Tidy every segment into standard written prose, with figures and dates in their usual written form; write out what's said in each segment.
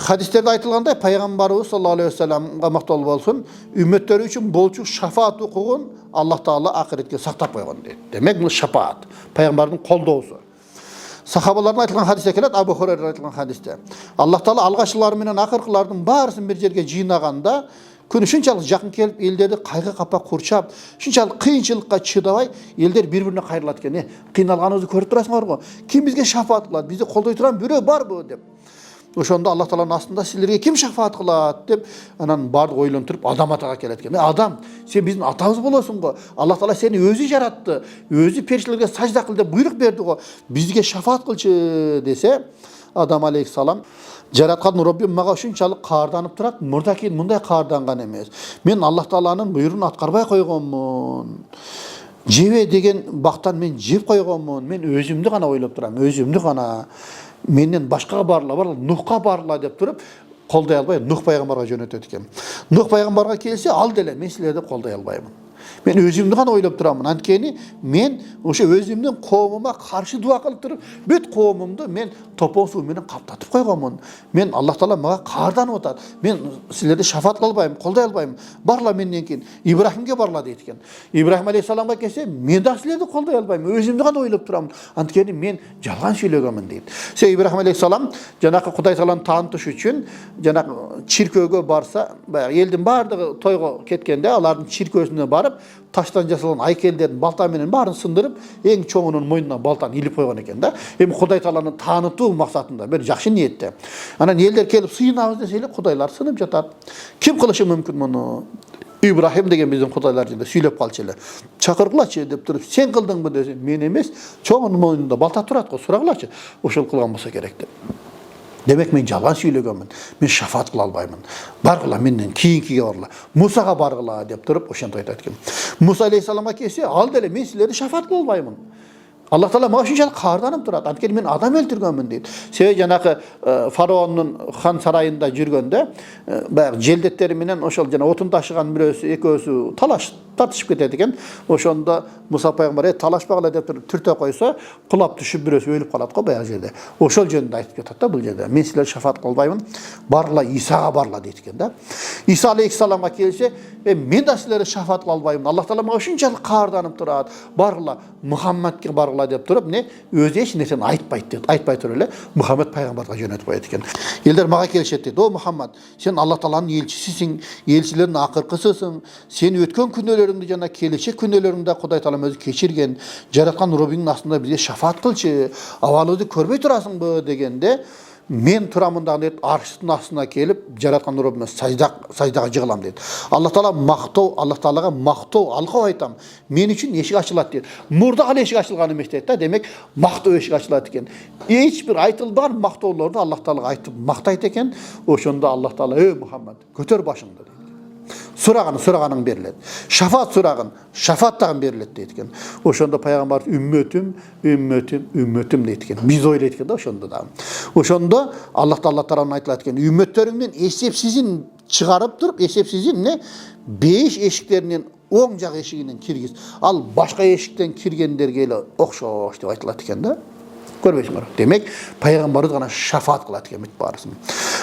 Hadislerде aytылгандай пайгамбарыбыз саллаллаху алейхи вассаламга макталуу болсун, үммөттөрү үчүн болчу шафаат укугун Аллах Таала акыретке сактап койгон дейт. Демек бул шафаат, пайгамбардын колдоосу. Сахабалардан айтылган хадисте келет, Абу Хурайрадан айтылган хадисте. Аллах Таала алгачылар менен акыркылардын баарысын бир жерге жыйнаганда, күн шунчалык жакын келип, элдерди кайгы капа курчап, шунчалык кыйынчылыкка чыдабай, элдер бири-бирине кайрылат экен. Кыйналганыбызды көрүп турасыңар го. Ким бизге шафаат кылат? Бизди колдой турган бирөө барбы деп. Ошондо Аллах Тааланын астында силерге ким шафаат кылат деп, анан бардык ойлонтуруп адам атага келет экен. Адам, сен биздин атабыз болосуң го. Аллах Таала сени өзү жаратты, өзү периштелерге сажда кыл деп буйрук берди го. Бизге шафаат кылчы десе, Адам алейхиссалам жараткан Раббим мага ушунчалык каарданып турат, мурда кийин мындай каарданган эмес. Мен Аллах Тааланын буйругун аткарбай койгонмун. Жебе деген бактан мен жеп койгонмун. Мен өзүмдү гана ойлоп турам, өзүмдү гана. Менден башкага барла, Нухка барла деп туруп, колдой албай Нух пайгамбарга жөнөтөт экен. Нух пайгамбарга келсе, ал деле мен силерди колдой албаймын. Мен өзүмдү гана ойлоп турамын. Анткени мен ошо өзүмдүн коомума каршы дуа кылып туруп, бүт коомумду мен топон суу менен каптатып койгонмун. Мен Аллах Таала мага каарданып атат. Мен силерди шафаат кыла албайм, колдой албайм. Барла менден кийин Ибрахимге барла дейт экен. Ибрахим алейхиссаламга келсе, мен да силерди колдой албайм. Өзүмдү гана ойлоп турамын. Анткени мен жалган сүйлөгөнмүн дейт. Ибрахим алейхиссалам жанакы Кудай Тааланы таанытыш үчүн жанакы чиркөөгө барса, баягы элдин баардыгы тойго кеткенде алардын чиркөөсүнө барып, таштан жасалган айкелдердин балта менен баарын сындырып, эң чоңунун мойнуна балтаны илип койгон экен да. Эми Кудай Тааланы таанытуу максатында бир жакшы ниетте. Анан элдер келип сыйынабыз десе эле Кудайлар сынып жатат. Ким кылышы мүмкүн муну? Ибрахим деген биздин Кудайлар жөнүндө сүйлөп калчу эле. Чакыргылачы деп туруп, сен кылдыңбы десе, мен эмес, чоңунун мойнунда балта турат го, сурагылачы. Ошол кылган болсо керек деп. Демек мен жалган сүйлөгөнмүн. Мен шафаат кыла албаймын. Баргыла менден кийинкиге баргыла. Мусага баргыла деп туруп ошентип айтат экен. Муса алейхиссаламга келсе, ал деле мен силерди шафаат кыла албаймын. Аллах Таала мага ушунчалык каарданып турат. Анткени мен адам өлтүргөнмүн дейт. Себеби жанакы фараондун хан сарайында жүргөндө, баягы желдеттери менен ошол жана отун ташыган бирөөсү, экөөсү тартышып кетет экен. Ошондо Муса пайгамбар талашпагыла деп туруп түртө койсо, кулап түшүп бирөөсү өлүп калат го баягы жерде. Ошол жөнүндө айтып жатат да бул жерде. Мен силерди шафаат кыла албаймын. Барла Исага барла дейт экен да. Иса алейхиссаламга келсе, мен да силерди шафаат кыла албаймын. Аллах Таала мага ушунчалык каарданып турат. Барла Мухаммадке баргыла деп туруп, өзү эч нерсени айтпайт дейт. Айтпай туруп эле Мухаммад пайгамбарга жөнөтүп коет экен. Элдер мага келишет дейт. О Мухаммад, сен Аллах Тааланын элчисисиң, элчилердин акыркысысың. Сен өткөн күнөөлөрүңдү жана келечек күнөөлөрүңдү Кудай Таалам өзү кечирген. Жараткан Роббиңдин астында бизге шафаат кылчы. Абалыбызды көрбөй турасыңбы дегенде, мен турамын да дейт, арштын астына келип, жараткан Роббиме саждага жыгылам дейт. Аллах Таалага мактоо алкап айтам. Мен үчүн эшик ачылат дейт. Мурда ал эшик ачылган эмес дейт да. Демек, мактоо эшик ачылат экен. Эч бир айтылбаган мактоолорду Аллах Таалага айтып мактайт экен. Ошондо Аллах Таала, Мухаммад, көтөр башыңды дейт. Сураганың берилет. Шафаат сурагын, шафааттагын берилет дейт экен. Ошондо пайгамбар үммөтүм дейт экен. Биз ойлойт экен да ошондо да. Ошондо Аллах Таала тарабынан айтылат экен. Үммөттөрүңдүн эсепсизин чыгарып туруп, эсепсизин 5 эшиктеринен оң жак эшигинен киргиз. Ал башка эшиктен киргендерге эле окшош деп айтылат экен да. Көрбөйсүңөр. Демек, пайгамбарыбыз гана шафаат кылат экен бүт баарысын.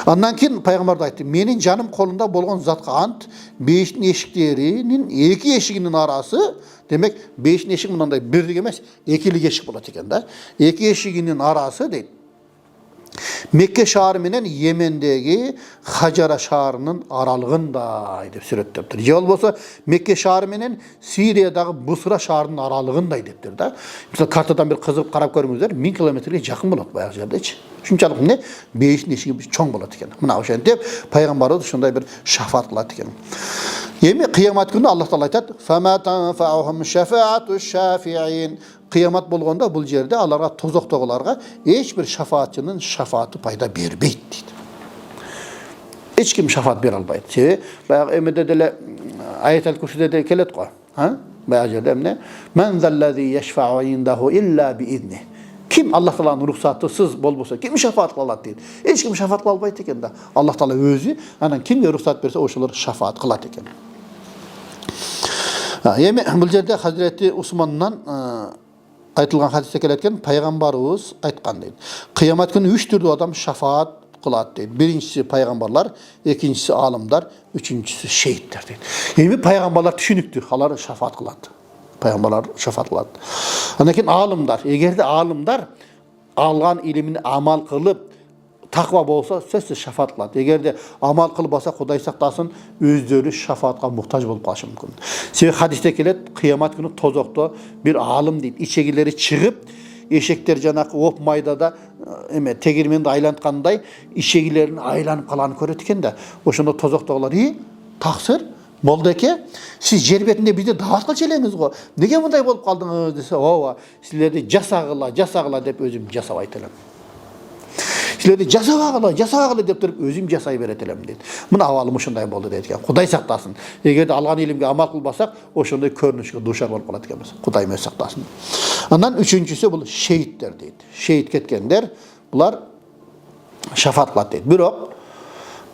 Андан кийин пайгамбар айтты: "Менин жаным колунда болгон затка ант, 5 эшиктеринин 2 эшигинин арасы", демек 5 эшик мындай бирдик эмес, экилик эшик болот экен да. 2 эшигинин арасы дейт. Мекке шаары менен Йемендеги Хажара шаарынын аралыгындай деп сүрөттөптүр. Же болбосо Мекке шаары менен Сириядагы Бусра шаарынын аралыгындай дептир да. Мисалы картадан бир кызыгып карап көрүңүздөр, 1000 километрге жакын болот баягы жердечи. Ушунчалык 5 эшиги чоң болот экен. Мына ошентип пайгамбарыбыз ушундай бир шафаат кылат экен. Эми кыямат күнү Аллах Таала айтат: "Фама танфаухум шафаату шафиин". Кыямат болгондо бул жерде аларга тозоктогуларга эч бир шафаатчынын шафааты пайда бербейт дейт. Эч ким шафаат бере албайт. Себеби баягы эмеде деле аят аль-Курсиде деле келет го. Баягы жерде эмне? "Мен заллази яшфау индаху илля биизни". Ким Аллах Тааланын рухсатысыз болбосо, ким шафаат кыла алат дейт. Эч ким шафаат кыла албайт экен да. Аллах Таала өзү анан кимге рухсат берсе, ошолор шафаат кылат экен. Эми бул жерде Хазирети Усмандан айтылган хадисте келет экен, пайгамбарыбыз айткан дейт. Кыямат күнү 3 түрдүү адам шафаат kılat deydi. Birincisi peygamberler, ikincisi alimler, üçüncüsü şehitler deydi. Yani peygamberler düşünüktü, halar şefaat kılat. Peygamberler şefaat kılat. Anakin alimler, eğer de alimler algan ilimini amal kılıp takva bolsa sözsüz şefaat kılat. Eğer de amal kılbasa Huday saktasın, özleri şefaatga muhtaç bolup kalışı mümkün. Sebep hadiste kelet, kıyamet günü tozokta bir alim deydi. İçegileri çıkıp eşekler janak op maydada tegirmende aylantkандай işegilerin aylanıp kalanı körөт экен да. Ошондо тозоктогулар таксыр молдеке siz жер бетинде бизди дават кылчу элеңиз го. Неге мындай болуп калдыңыз десе, ооба, силерди жасагыла деп өзүм жасабайт элем. Силерди жасабагыла деп туруп өзүм жасай берет элем дейт. Мына абалым ушундай болду дейт экен. Кудай сактасын. Эгерде алган илимге амал кылбасак, ошондой көрүнүшкө дуушар болуп калат экенбиз. Кудай мөз сактасын. Андан үчүнчүсү бул шейиттер дейт. Шейит кеткендер, булар шафаат кылат дейт. Бирок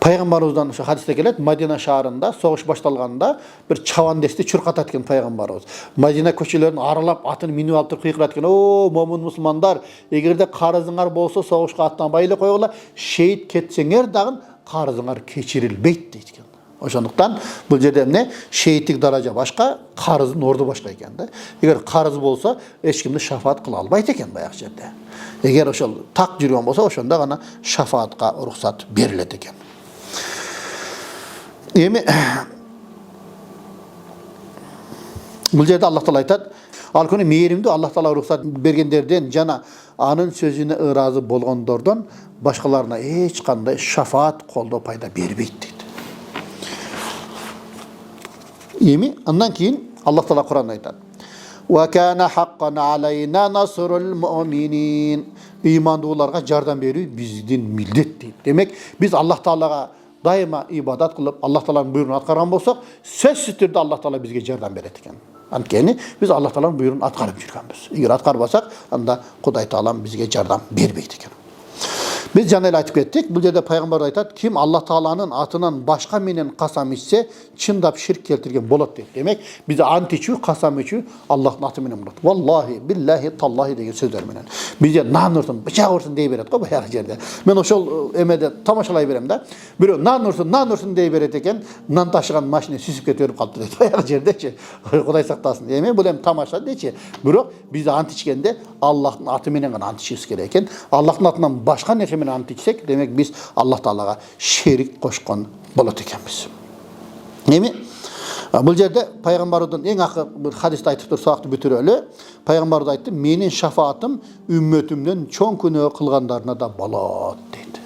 Peygamberimizden şu hadiste gelet Madina şahrında soğuş baştalganda bir çavan desti çurkat etken Peygamberimiz. Madina köşelerini aralap atını minip alıp kıyıkırat etken. O momun musulmanlar egerde karızыңар bolsa soğuşka atlanbayla koyuyorlar. Şehit ketseňer dagın karızыңар keçirilbeyt deytken. Oşonduktan bu jerde ne şehitlik daraja başka, karızın ordu başka eken de. Eger karız bolsa hiç kimde şafaat kıla albayt eken bayaq jerde. Eger oşol tak jürgen bolsa oşonda gana şafaatka ruhsat berilet eken. Emi bu jerde Allah Taala aytat, al күнү мээримди Allah Taala ruhsat bergenlerden jana anın sözüne ırazı bolgondordan başkalarına hiç kanday şafaat koldo payda berbeyt deydi. Emi andan keyin Allah Taala Kur'anda aytat. Ve kana haqqan alayna nasrul mu'minin. İmandılarga yardım berүү bizdin mildet deydi. Demek biz Allah Taala'ga daima ibadat kılıp Allah Taala'nın buyruğunu atkaran bolsak, sözsüz türde Allah Taala bizge yardım beret eken. Ankeni biz Allah Taala'nın buyruğunu atkarıp jürgenbiz. Eger atkarbasak, anda Huday Taala bizge yardım berbeyt eken. Biz janayla aytıp kettik. Bu jerde Peygamber aytat, kim Allah Taala'nın atынан başka menen kasam içse, çındap şirk keltirgen bolat deydi. Demek bize ant içүү, kasam içүү Allah'ın atı menen bolat. Vallahi, billahi, tallahi degen sözler menen. Bize nan ursun, bıçak ursun dey beret go bayaq jerde. Men oşol emede tamaşalay berem da. Biri nan ursun dey beret eken, nan taşıgan maşine süsüp ketip kaldı deydi. Bayaq jerde. Huday saktasın. Deme bu hem tamaşa deyçi. Biri bize ant içkende Allah'ın atı menen ant içiş gerek eken. Allah'ın atından başka ne ant içsek demek biz Allah Taala'ga şerik koşkan bolat ekenmiz. Nemi? Bu jerde Peygamberden en akır bir hadiste aytıp tursakты bütürölü. Peygamber aytты, menin şafaatım ümmetimden çoň günөө kılganlarına da bolat deydi.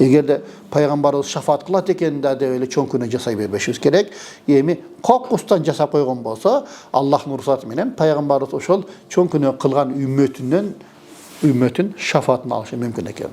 Egerde Peygamberimiz şafaat kılat ekende de öyle çoň günөө jasay berbeşiz gerek. Emi kokkustan jasap koygon bolsa, Allah'ın ruhsatı menen Peygamberimiz oşol çoň günөө kılgan ümmetin şafaatını alışı mümkün eken.